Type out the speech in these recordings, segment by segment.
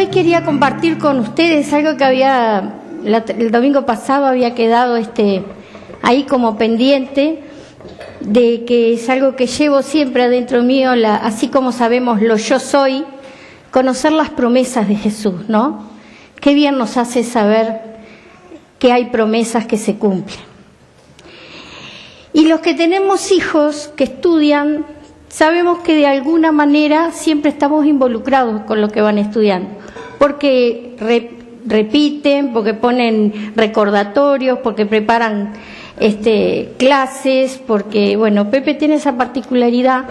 Hoy quería compartir con ustedes algo que el domingo pasado había quedado ahí como pendiente, de que es algo que llevo siempre adentro mío, así como sabemos lo yo soy, conocer las promesas de Jesús, ¿no? Qué bien nos hace saber que hay promesas que se cumplen. Y los que tenemos hijos que estudian, sabemos que de alguna manera siempre estamos involucrados con lo que van estudiando, porque repiten, porque ponen recordatorios, porque preparan clases, porque, bueno, Pepe tiene esa particularidad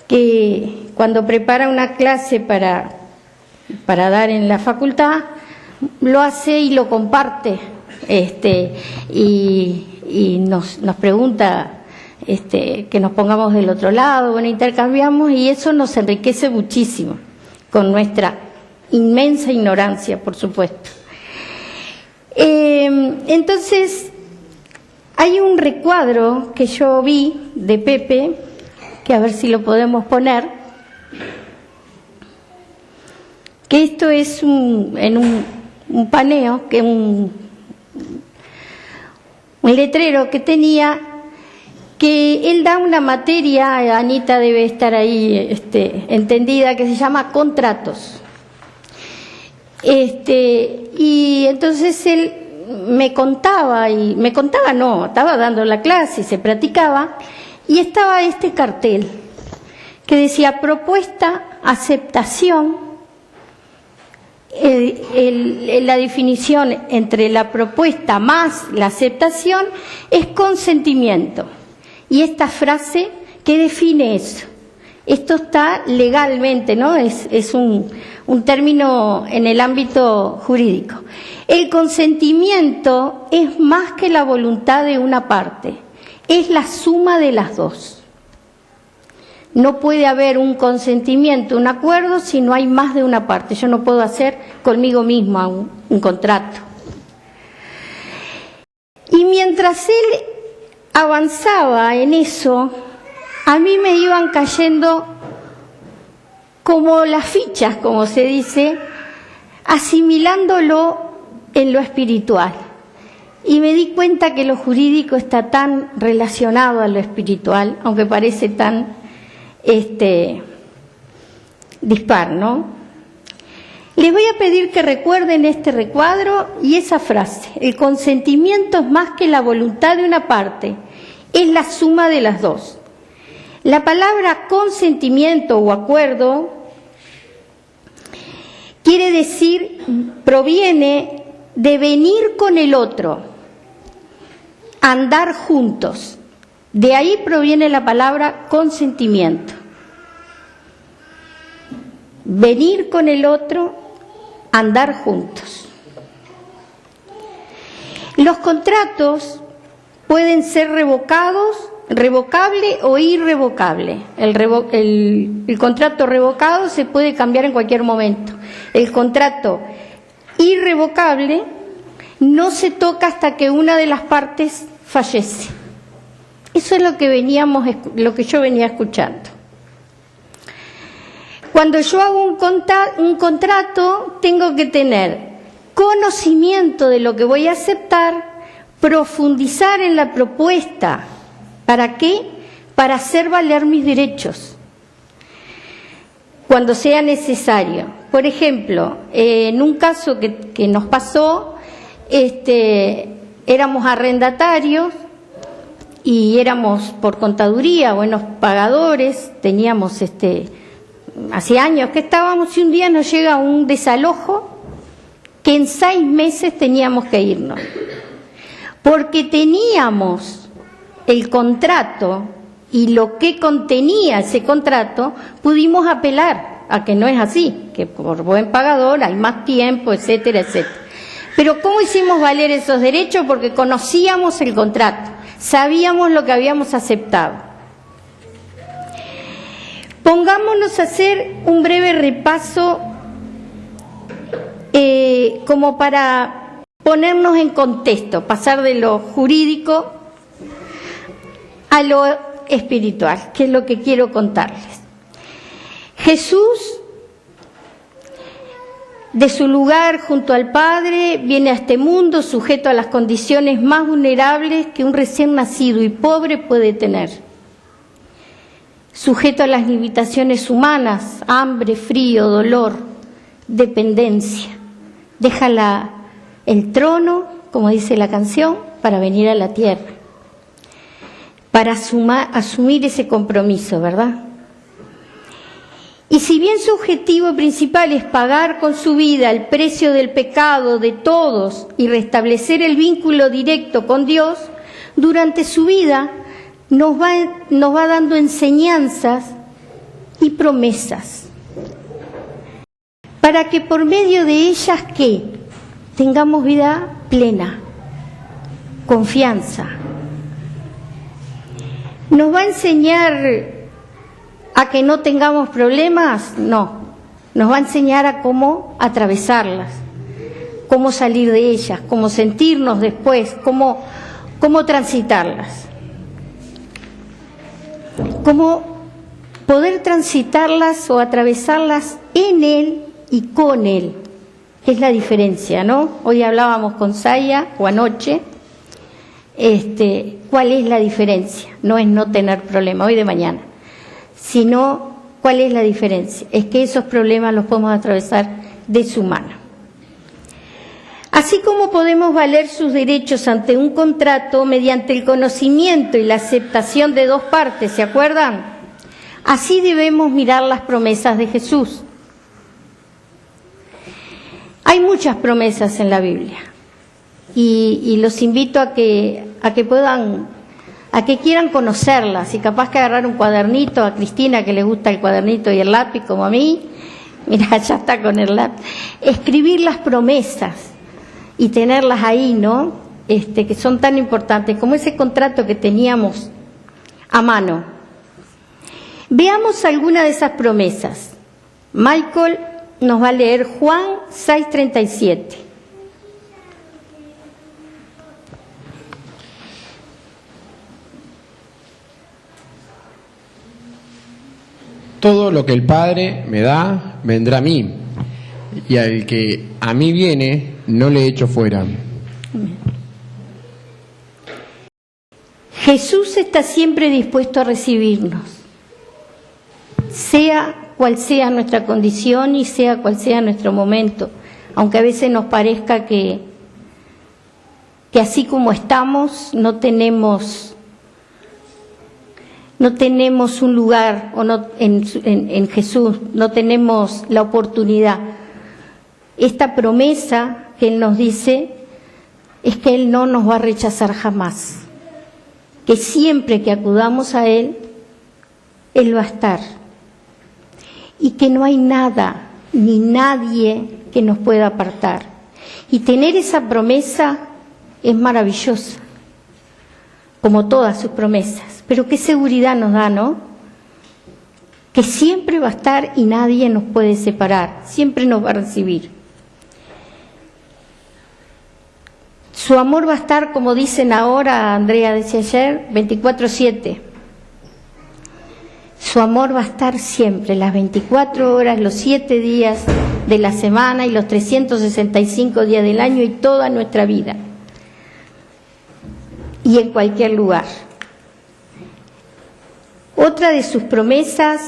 que cuando prepara una clase para dar en la facultad, lo hace y lo comparte, y nos pregunta que nos pongamos del otro lado, bueno, intercambiamos, y eso nos enriquece muchísimo con nuestra inmensa ignorancia, por supuesto. Entonces, hay un recuadro que yo vi de Pepe, que a ver si lo podemos poner, que esto es en un paneo, que un letrero que tenía, que él da una materia, Anita debe estar ahí entendida, que se llama contratos. Y entonces él estaba dando la clase y se practicaba, y estaba este cartel que decía propuesta, aceptación. La definición entre la propuesta más la aceptación es consentimiento. Y esta frase, ¿qué define eso? Esto está legalmente, ¿no? Es un término en el ámbito jurídico. El consentimiento es más que la voluntad de una parte, es la suma de las dos. No puede haber un consentimiento, un acuerdo, si no hay más de una parte. Yo no puedo hacer conmigo misma un contrato. Y mientras él avanzaba en eso, a mí me iban cayendo como las fichas, como se dice, asimilándolo en lo espiritual. Y me di cuenta que lo jurídico está tan relacionado a lo espiritual, aunque parece tan dispar, ¿no? Les voy a pedir que recuerden este recuadro y esa frase: el consentimiento es más que la voluntad de una parte, es la suma de las dos. La palabra consentimiento o acuerdo quiere decir, proviene de venir con el otro, andar juntos. De ahí proviene la palabra consentimiento. Venir con el otro, andar juntos. Los contratos pueden ser revocable o irrevocable. El contrato revocado se puede cambiar en cualquier momento. El contrato irrevocable no se toca hasta que una de las partes fallece. Eso es lo que yo venía escuchando. Cuando yo hago un contrato, tengo que tener conocimiento de lo que voy a aceptar, profundizar en la propuesta. ¿Para qué? Para hacer valer mis derechos, cuando sea necesario. Por ejemplo, en un caso que nos pasó, éramos arrendatarios y éramos por contaduría buenos pagadores, teníamos hace años que estábamos, y un día nos llega un desalojo que en 6 meses teníamos que irnos, porque teníamos el contrato y lo que contenía ese contrato. Pudimos apelar a que no es así, que por buen pagador hay más tiempo, etcétera, etcétera. Pero ¿cómo hicimos valer esos derechos? Porque conocíamos el contrato, sabíamos lo que habíamos aceptado. Pongámonos a hacer un breve repaso como para ponernos en contexto, pasar de lo jurídico a lo espiritual, que es lo que quiero contarles. Jesús de su lugar junto al Padre, viene a este mundo sujeto a las condiciones más vulnerables que un recién nacido y pobre puede tener. Sujeto a las limitaciones humanas, hambre, frío, dolor, dependencia. Deja el trono, como dice la canción, para venir a la tierra, para asumir ese compromiso, ¿verdad? Y si bien su objetivo principal es pagar con su vida el precio del pecado de todos y restablecer el vínculo directo con Dios, durante su vida nos va dando enseñanzas y promesas, para que por medio de ellas, ¿qué? Tengamos vida plena, confianza. ¿Nos va a enseñar a que no tengamos problemas? No, nos va a enseñar a cómo atravesarlas, cómo salir de ellas, cómo sentirnos después, cómo transitarlas. Cómo poder transitarlas o atravesarlas en Él y con Él. Es la diferencia, ¿no? Hoy hablábamos con Saya, o anoche, ¿cuál es la diferencia? No es no tener problema hoy de mañana, sino ¿cuál es la diferencia? Es que esos problemas los podemos atravesar de su mano. Así como podemos valer sus derechos ante un contrato mediante el conocimiento y la aceptación de dos partes, ¿se acuerdan? Así debemos mirar las promesas de Jesús. Hay muchas promesas en la Biblia y los invito a que quieran conocerlas y capaz que agarrar un cuadernito, a Cristina que le gusta el cuadernito y el lápiz como a mí, mira, ya está con el lápiz, escribir las promesas y tenerlas ahí, ¿no? Que son tan importantes como ese contrato que teníamos a mano. Veamos alguna de esas promesas. Michael nos va a leer Juan 6:37. Todo lo que el Padre me da, vendrá a mí, y al que a mí viene, no le echo fuera. Jesús está siempre dispuesto a recibirnos, sea cual sea nuestra condición y sea cual sea nuestro momento, aunque a veces nos parezca que así como estamos no tenemos un lugar o no, en Jesús, no tenemos la oportunidad. Esta promesa que Él nos dice es que Él no nos va a rechazar jamás, que siempre que acudamos a Él, Él va a estar, y que no hay nada ni nadie que nos pueda apartar. Y tener esa promesa es maravillosa, como todas sus promesas, pero qué seguridad nos da, ¿no? Que siempre va a estar y nadie nos puede separar, siempre nos va a recibir. Su amor va a estar, como dicen ahora, Andrea decía ayer, 24/7. Su amor va a estar siempre, las 24 horas, los 7 días de la semana y los 365 días del año y toda nuestra vida. Y en cualquier lugar. Otra de sus promesas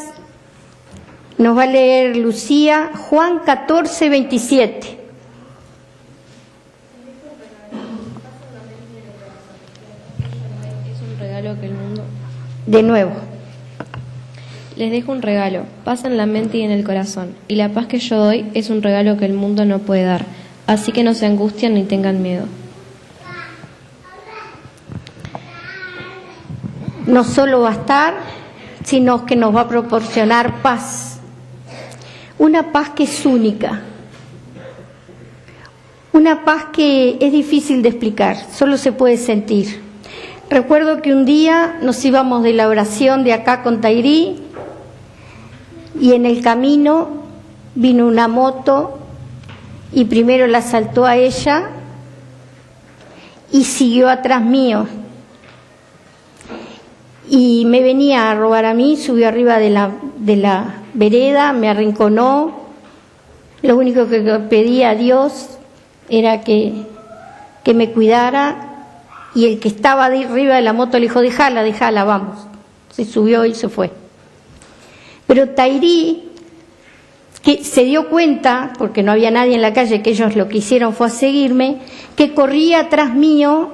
nos va a leer Lucía, Juan 14:27. Es un regalo que el mundo... De nuevo. Les dejo un regalo, paz en la mente y en el corazón, y la paz que yo doy es un regalo que el mundo no puede dar, así que no se angustien ni tengan miedo. No solo va a estar, sino que nos va a proporcionar paz. Una paz que es única. Una paz que es difícil de explicar, solo se puede sentir. Recuerdo que un día nos íbamos de la oración de acá con Tairí y en el camino vino una moto y primero la asaltó a ella y siguió atrás mío. Y me venía a robar a mí, subió arriba de la vereda, me arrinconó, Lo único que pedía a Dios era que me cuidara, y el que estaba de arriba de la moto le dijo, déjala, vamos. Se subió y se fue. Pero Tairí, que se dio cuenta, porque no había nadie en la calle, que ellos lo que hicieron fue a seguirme, que corría atrás mío,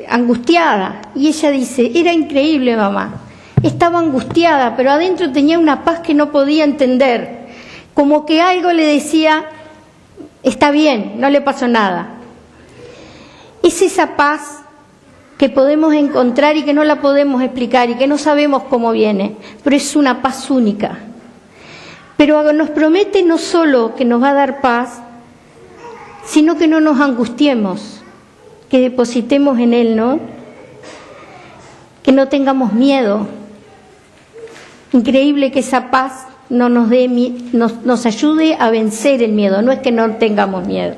angustiada. Y ella dice, era increíble, mamá. Estaba angustiada, pero adentro tenía una paz que no podía entender. Como que algo le decía, está bien, no le pasó nada. Es esa paz que podemos encontrar y que no la podemos explicar y que no sabemos cómo viene, pero es una paz única. Pero nos promete no solo que nos va a dar paz, sino que no nos angustiemos, que depositemos en Él, ¿no? Que no tengamos miedo. Increíble que esa paz nos ayude a vencer el miedo. No es que no tengamos miedo,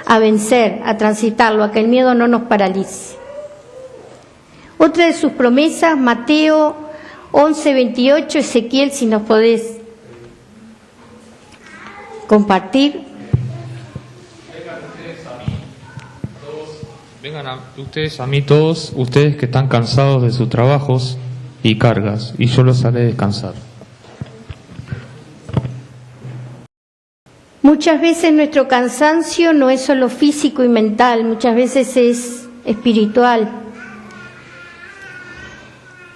a vencer, a transitarlo, a que el miedo no nos paralice. Otra de sus promesas, Mateo 11:28, Ezequiel, si nos podés compartir. Vengan ustedes a mí todos, ustedes que están cansados de sus trabajos y cargas, y yo los haré descansar. Muchas veces nuestro cansancio no es solo físico y mental, muchas veces es espiritual.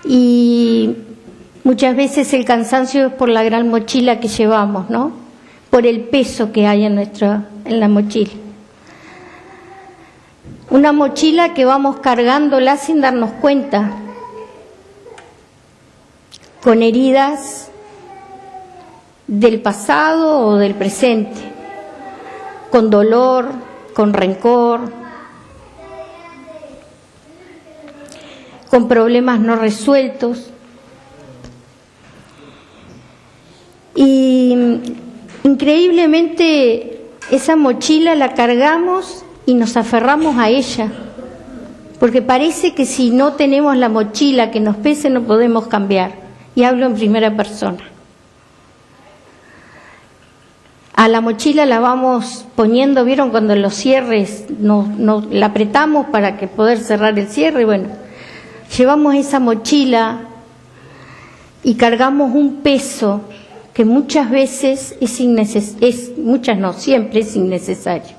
Y muchas veces el cansancio es por la gran mochila que llevamos, ¿no? Por el peso que hay en la mochila. Una mochila que vamos cargándola sin darnos cuenta, con heridas del pasado o del presente, con dolor, con rencor, con problemas no resueltos. Y increíblemente esa mochila la cargamos y nos aferramos a ella, porque parece que si no tenemos la mochila que nos pese no podemos cambiar. Y hablo en primera persona. A la mochila la vamos poniendo, ¿vieron? Cuando los cierres la apretamos para que poder cerrar el cierre. Bueno, llevamos esa mochila y cargamos un peso que muchas veces siempre es innecesario.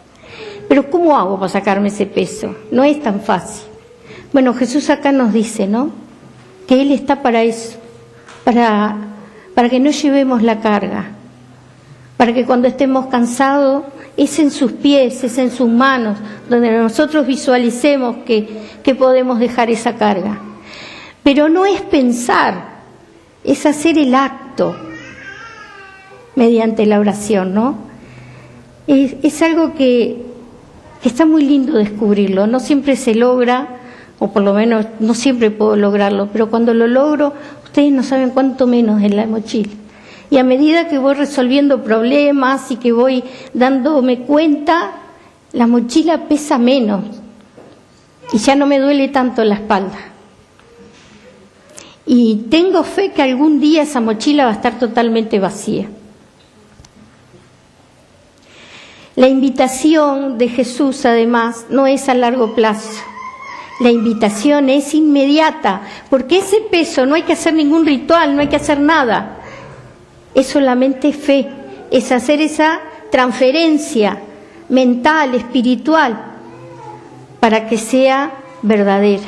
Pero ¿cómo hago para sacarme ese peso? No es tan fácil. Bueno, Jesús acá nos dice, ¿no?, que Él está para eso, para que no llevemos la carga, para que cuando estemos cansados es en sus pies, es en sus manos, donde nosotros visualicemos que podemos dejar esa carga. Pero no es pensar, es hacer el acto mediante la oración, ¿no? Es algo que está muy lindo descubrirlo. No siempre se logra, o por lo menos no siempre puedo lograrlo, pero cuando lo logro, ustedes no saben cuánto menos en la mochila. Y a medida que voy resolviendo problemas y que voy dándome cuenta, la mochila pesa menos y ya no me duele tanto la espalda. Y tengo fe que algún día esa mochila va a estar totalmente vacía. La invitación de Jesús, además, no es a largo plazo. La invitación es inmediata, porque ese peso no hay que hacer ningún ritual, no hay que hacer nada. Es solamente fe, es hacer esa transferencia mental, espiritual, para que sea verdadera.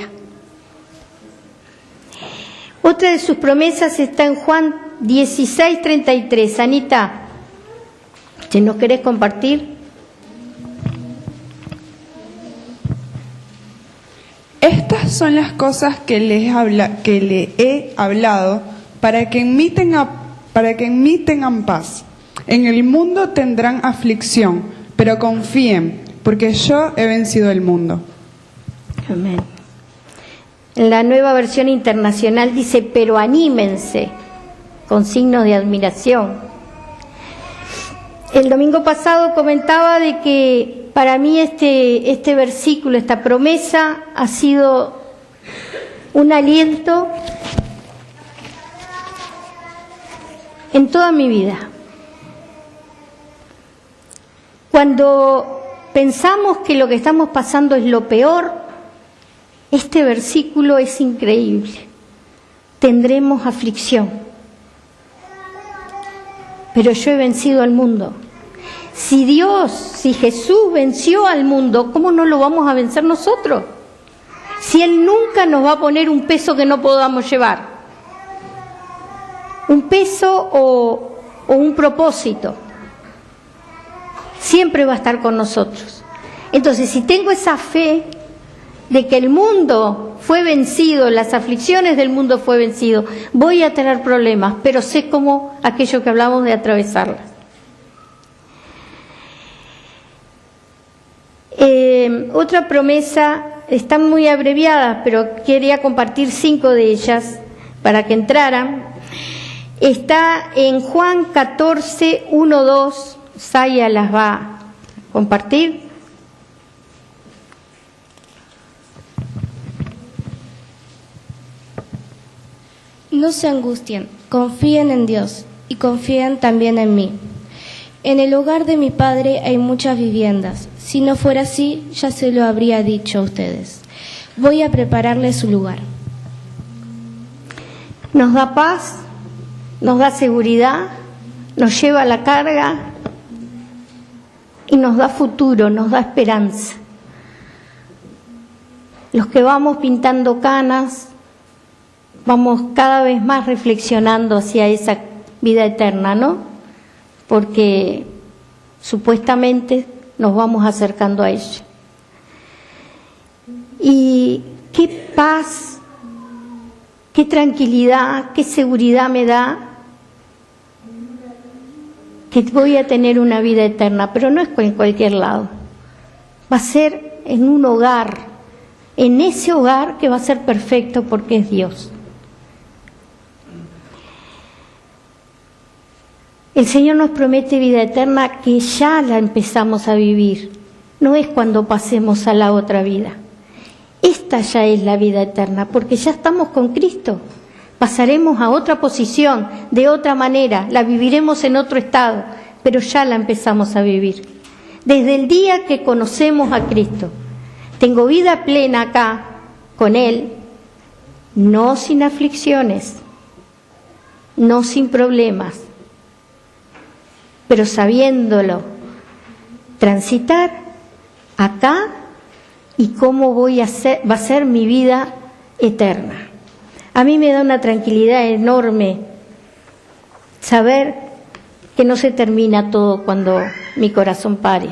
Otra de sus promesas está en Juan 16:33. Anita, si nos querés compartir. Estas son las cosas que le he hablado para que en mí tengan paz. En el mundo tendrán aflicción, pero confíen, porque yo he vencido el mundo. Amén. En la Nueva Versión Internacional dice, pero anímense, con signos de admiración. El domingo pasado comentaba de que para mí este versículo, esta promesa, ha sido un aliento en toda mi vida. Cuando pensamos que lo que estamos pasando es lo peor, este versículo es increíble. Tendremos aflicción, pero yo he vencido al mundo. Si Jesús venció al mundo, ¿cómo no lo vamos a vencer nosotros? Si Él nunca nos va a poner un peso que no podamos llevar, un peso o un propósito, siempre va a estar con nosotros. Entonces, si tengo esa fe de que el mundo fue vencido, las aflicciones del mundo fue vencido, voy a tener problemas, pero sé cómo aquello que hablamos de atravesarlas. Otra promesa, están muy abreviadas, pero quería compartir 5 de ellas para que entraran. Está en Juan 14, 1, 2, Saya las va a compartir. No se angustien, confíen en Dios y confíen también en mí. En el hogar de mi Padre hay muchas viviendas. Si no fuera así, ya se lo habría dicho a ustedes. Voy a prepararles su lugar. Nos da paz, nos da seguridad, nos lleva a la carga y nos da futuro, nos da esperanza. Los que vamos pintando canas, vamos cada vez más reflexionando hacia esa vida eterna, ¿no? Porque supuestamente nos vamos acercando a ella. Y qué paz, qué tranquilidad, qué seguridad me da que voy a tener una vida eterna, pero no es en cualquier lado. Va a ser en un hogar, en ese hogar que va a ser perfecto porque es Dios. El Señor nos promete vida eterna que ya la empezamos a vivir, no es cuando pasemos a la otra vida. Esta ya es la vida eterna, porque ya estamos con Cristo. Pasaremos a otra posición, de otra manera, la viviremos en otro estado, pero ya la empezamos a vivir. Desde el día que conocemos a Cristo, tengo vida plena acá, con Él, no sin aflicciones, no sin problemas, pero sabiéndolo transitar acá y cómo va a ser mi vida eterna. A mí me da una tranquilidad enorme saber que no se termina todo cuando mi corazón pare,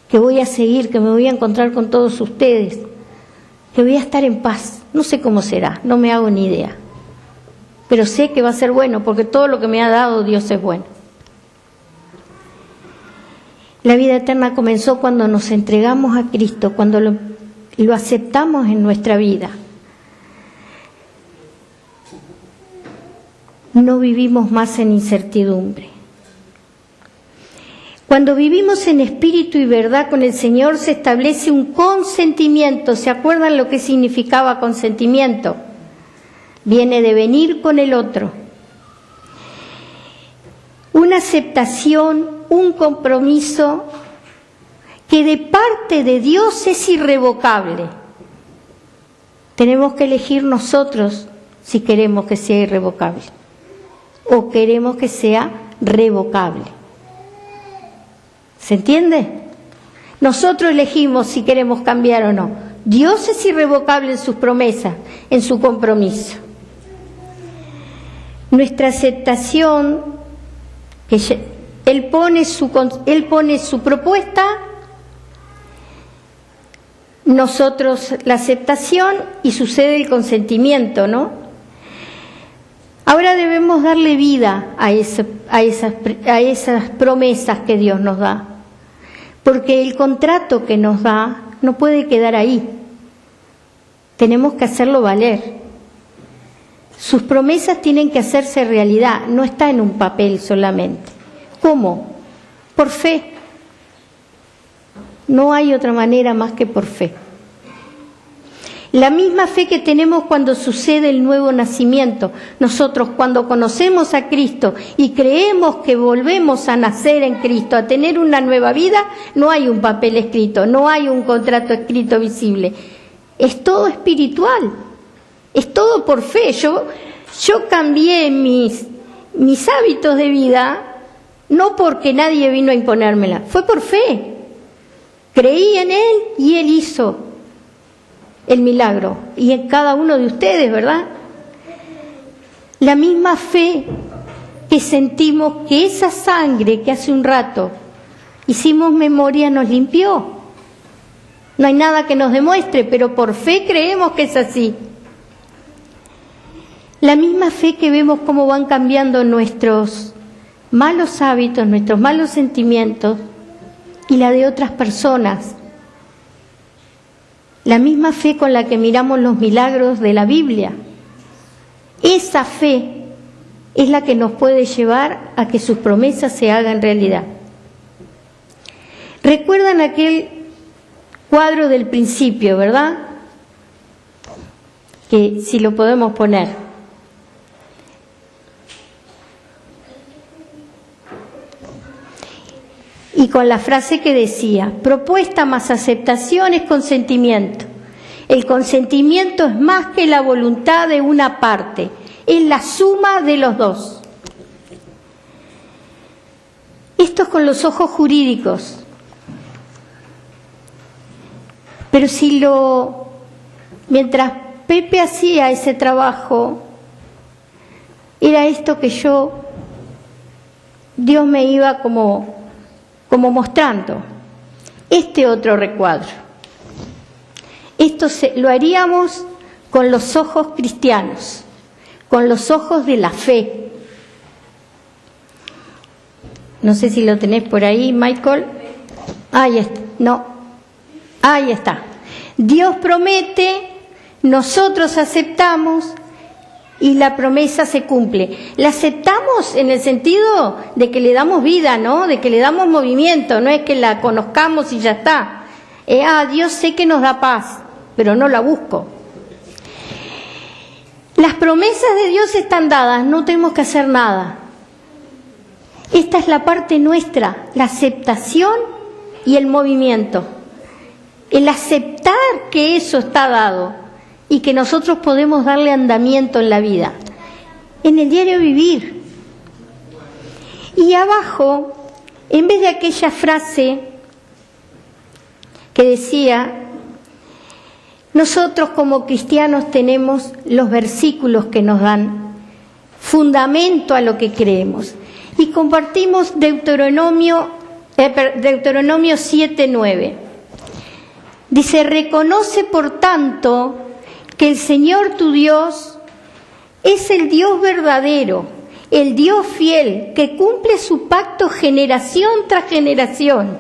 que voy a seguir, que me voy a encontrar con todos ustedes, que voy a estar en paz. No sé cómo será, no me hago ni idea, pero sé que va a ser bueno, porque todo lo que me ha dado Dios es bueno. La vida eterna comenzó cuando nos entregamos a Cristo, cuando lo aceptamos en nuestra vida. No vivimos más en incertidumbre. Cuando vivimos en espíritu y verdad con el Señor, se establece un consentimiento. ¿Se acuerdan lo que significaba consentimiento? Viene de venir con el otro. Una aceptación, un compromiso que de parte de Dios es irrevocable. Tenemos que elegir nosotros si queremos que sea irrevocable o queremos que sea revocable. ¿Se entiende? Nosotros elegimos si queremos cambiar o no. Dios es irrevocable en sus promesas, en su compromiso. Nuestra aceptación, que Él pone su propuesta, nosotros la aceptación y sucede el consentimiento, ¿no? Ahora debemos darle vida a esas promesas que Dios nos da, porque el contrato que nos da no puede quedar ahí. Tenemos que hacerlo valer. Sus promesas tienen que hacerse realidad, no está en un papel solamente. ¿Cómo? Por fe. No hay otra manera más que por fe. La misma fe que tenemos cuando sucede el nuevo nacimiento. Nosotros cuando conocemos a Cristo y creemos que volvemos a nacer en Cristo, a tener una nueva vida, no hay un papel escrito, no hay un contrato escrito visible. Es todo espiritual, es todo por fe. Yo cambié mis hábitos de vida no porque nadie vino a imponérmela, fue por fe. Creí en Él y Él hizo el milagro, y en cada uno de ustedes, ¿verdad? La misma fe que sentimos que esa sangre que hace un rato hicimos memoria nos limpió. No hay nada que nos demuestre, pero por fe creemos que es así. La misma fe que vemos cómo van cambiando nuestros malos hábitos, nuestros malos sentimientos y la de otras personas. La misma fe con la que miramos los milagros de la Biblia. Esa fe es la que nos puede llevar a que sus promesas se hagan realidad. ¿Recuerdan aquel cuadro del principio, verdad? Que si lo podemos poner. Y con la frase que decía, propuesta más aceptación es consentimiento. El consentimiento es más que la voluntad de una parte, es la suma de los dos. Esto es con los ojos jurídicos. Pero mientras Pepe hacía ese trabajo, era esto que Dios me iba como mostrando, este otro recuadro. Esto lo haríamos con los ojos cristianos, con los ojos de la fe. No sé si lo tenés por ahí, Michael. Ahí está. No. Ahí está. Dios promete, nosotros aceptamos y la promesa se cumple. La aceptamos en el sentido de que le damos vida, ¿no? De que le damos movimiento, no es que la conozcamos y ya está. Dios sé que nos da paz, pero no la busco. Las promesas de Dios están dadas, no tenemos que hacer nada. Esta es la parte nuestra, la aceptación y el movimiento. El aceptar que eso está dado y que nosotros podemos darle andamiento en la vida, en el diario vivir. Y abajo, en vez de aquella frase que decía, nosotros como cristianos tenemos los versículos que nos dan fundamento a lo que creemos. Y compartimos Deuteronomio 7:9. Dice, reconoce por tanto que el Señor tu Dios es el Dios verdadero, el Dios fiel, que cumple su pacto generación tras generación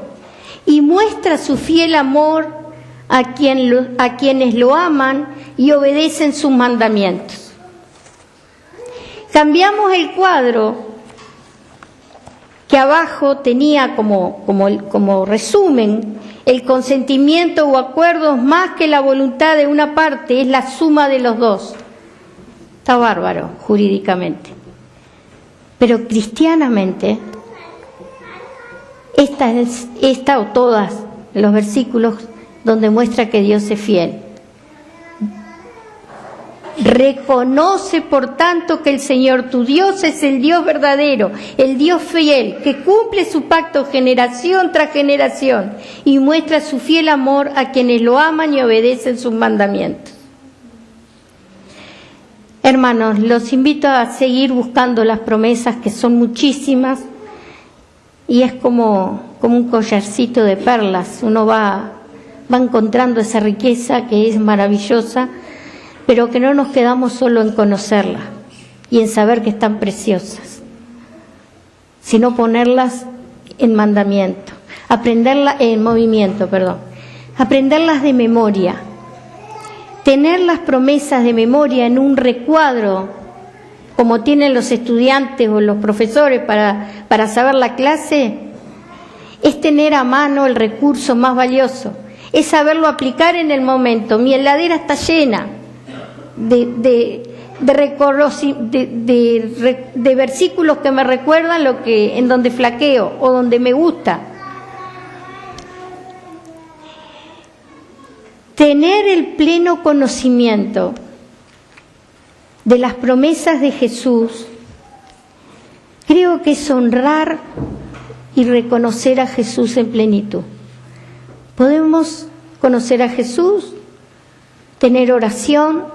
y muestra su fiel amor a quienes lo aman y obedecen sus mandamientos. Cambiamos el cuadro que abajo tenía como resumen, el consentimiento o acuerdos más que la voluntad de una parte, es la suma de los dos. Está bárbaro jurídicamente. Pero cristianamente, esta o todas los versículos donde muestra que Dios es fiel. Reconoce por tanto que el Señor tu Dios es el Dios verdadero, el Dios fiel, que cumple su pacto generación tras generación y muestra su fiel amor a quienes lo aman y obedecen sus mandamientos. Hermanos, los invito a seguir buscando las promesas, que son muchísimas, y es como un collarcito de perlas. Uno va encontrando esa riqueza que es maravillosa, pero que no nos quedamos solo en conocerla y en saber que están preciosas, sino ponerlas en mandamiento, aprenderlas de memoria, tener las promesas de memoria en un recuadro, como tienen los estudiantes o los profesores para saber la clase, es tener a mano el recurso más valioso, es saberlo aplicar en el momento. Mi heladera está llena de versículos que me recuerdan en donde flaqueo o donde me gusta. Tener el pleno conocimiento de las promesas de Jesús, creo que es honrar y reconocer a Jesús en plenitud. Podemos conocer a Jesús, tener oración,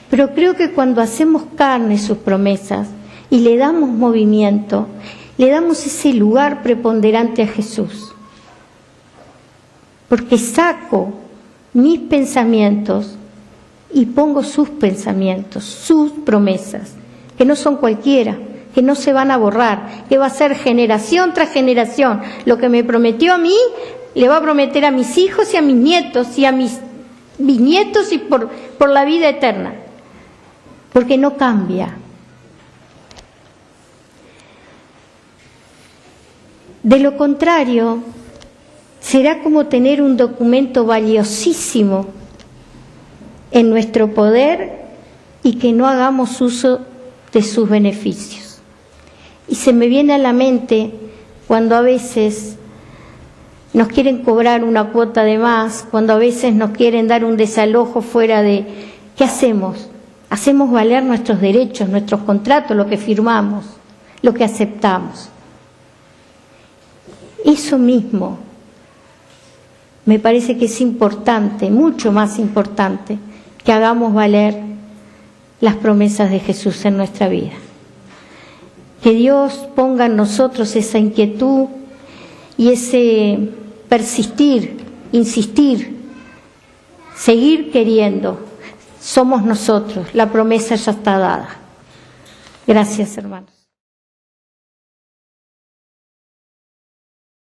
pero creo que cuando hacemos carne sus promesas y le damos movimiento, le damos ese lugar preponderante a Jesús. Porque saco mis pensamientos y pongo sus pensamientos, sus promesas, que no son cualquiera, que no se van a borrar, que va a ser generación tras generación. Lo que me prometió a mí, le va a prometer a mis hijos y a mis nietos y a mis bisnietos y por la vida eterna. Porque no cambia. De lo contrario, será como tener un documento valiosísimo en nuestro poder y que no hagamos uso de sus beneficios. Y se me viene a la mente cuando a veces nos quieren cobrar una cuota de más, cuando a veces nos quieren dar un desalojo fuera de... ¿Qué hacemos? Hacemos valer nuestros derechos, nuestros contratos, lo que firmamos, lo que aceptamos. Eso mismo me parece que es importante, mucho más importante, que hagamos valer las promesas de Jesús en nuestra vida. Que Dios ponga en nosotros esa inquietud y ese persistir, insistir, seguir queriendo. Somos nosotros, la promesa ya está dada. Gracias, hermanos.